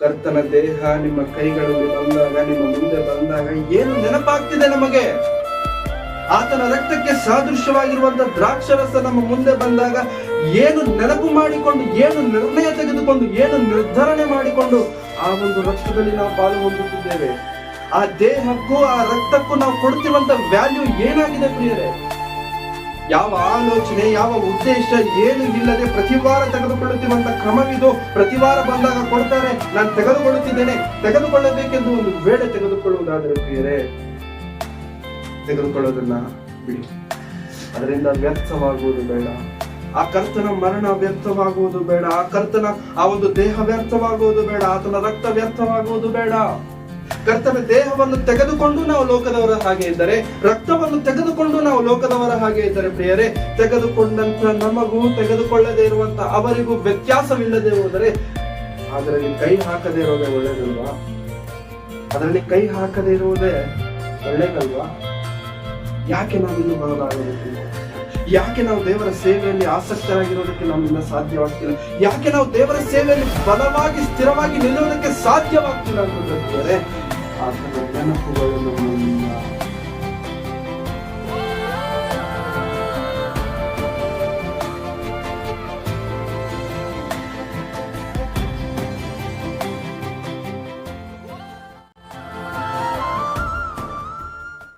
ಕರ್ತನ ದೇಹ ನಿಮ್ಮ ಕೈಗಳಲ್ಲಿ ಬಂದಾಗ, ನಿಮ್ಮ ಮುಂದೆ ಬಂದಾಗ ಏನು ನೆನಪಾಗ್ತಿದೆ ನಮಗೆ? ಆತನ ರಕ್ತಕ್ಕೆ ಸಾದೃಶ್ಯವಾಗಿರುವಂತಹ ದ್ರಾಕ್ಷರಸ ನಮ್ಮ ಮುಂದೆ ಬಂದಾಗ ಏನು ನೆನಪು ಮಾಡಿಕೊಂಡು, ಏನು ನಿರ್ಣಯ ತೆಗೆದುಕೊಂಡು, ಏನು ನಿರ್ಧರಣೆ ಮಾಡಿಕೊಂಡು ಆ ಒಂದು ರಕ್ತದಲ್ಲಿ ನಾವು ಪಾಲು ಹೊಂದುತ್ತಿದ್ದೇವೆ. ಆ ದೇಹಕ್ಕೂ ಆ ರಕ್ತಕ್ಕೂ ನಾವು ಕೊಡ್ತಿರುವಂತ ವ್ಯಾಲ್ಯೂ ಏನಾಗಿದೆ ಪ್ರಿಯರೇ? ಯಾವ ಆಲೋಚನೆ, ಯಾವ ಉದ್ದೇಶ ಏನು ಇಲ್ಲದೆ ಪ್ರತಿ ವಾರ ತೆಗೆದುಕೊಳ್ಳುತ್ತಿರುವಂತ ಕ್ರಮವಿದು. ಪ್ರತಿ ವಾರ ಬಂದಾಗ ಕೊಡ್ತಾರೆ, ನಾನು ತೆಗೆದುಕೊಳ್ಳುತ್ತಿದ್ದೇನೆ, ತೆಗೆದುಕೊಳ್ಳಬೇಕೆಂದು ಒಂದು ವೇಳೆ ತೆಗೆದುಕೊಳ್ಳುವುದಾದರೆ ಪ್ರಿಯರೇ, ತೆಗೆದುಕೊಳ್ಳೋದನ್ನ ಬಿಡಿ. ಅದರಿಂದ ವ್ಯರ್ಥವಾಗುವುದು ಬೇಡ. ಆ ಕರ್ತನ ಮರಣ ವ್ಯರ್ಥವಾಗುವುದು ಬೇಡ. ಆ ಕರ್ತನ ಆ ಒಂದು ದೇಹ ವ್ಯರ್ಥವಾಗುವುದು ಬೇಡ. ಆತನ ರಕ್ತ ವ್ಯರ್ಥವಾಗುವುದು ಬೇಡ. ಕರ್ತನ ದೇಹವನ್ನು ತೆಗೆದುಕೊಂಡು ನಾವು ಲೋಕದವರ ಹಾಗೆ ಇದ್ದರೆ, ರಕ್ತವನ್ನು ತೆಗೆದುಕೊಂಡು ನಾವು ಲೋಕದವರ ಹಾಗೆ ಇದ್ದರೆ ಪ್ರಿಯರೇ, ತೆಗೆದುಕೊಂಡಂತ ನಮಗೂ ತೆಗೆದುಕೊಳ್ಳದೆ ಇರುವಂತ ಅವರಿಗೂ ವ್ಯತ್ಯಾಸವಿಲ್ಲದೆ ಹೋದರೆ ಅದರಲ್ಲಿ ಕೈ ಹಾಕದೇ ಇರೋದೇ ಒಳ್ಳೇದಲ್ವಾ? ಅದರಲ್ಲಿ ಕೈ ಹಾಕದೇ ಇರುವುದೇ ಒಳ್ಳೇದಲ್ವಾ? ಯಾಕೆ ನಾವಿನ್ನು ಬರಲಾಗುತ್ತಿಲ್ಲ? ಯಾಕೆ ನಾವು ದೇವರ ಸೇವೆಯಲ್ಲಿ ಆಸಕ್ತರಾಗಿರೋದಕ್ಕೆ ನಮ್ಮಿಂದ ಸಾಧ್ಯವಾಗ್ತಿಲ್ಲ? ಯಾಕೆ ನಾವು ದೇವರ ಸೇವೆಯಲ್ಲಿ ಬಲವಾಗಿ ಸ್ಥಿರವಾಗಿ ನಿಲ್ಲುವುದಕ್ಕೆ ಸಾಧ್ಯವಾಗ್ತಿಲ್ಲ ಅಂತಂದ್ರೆ ಆತನ ನೆನಪುಗಳು ನಮ್ಮನ್ನ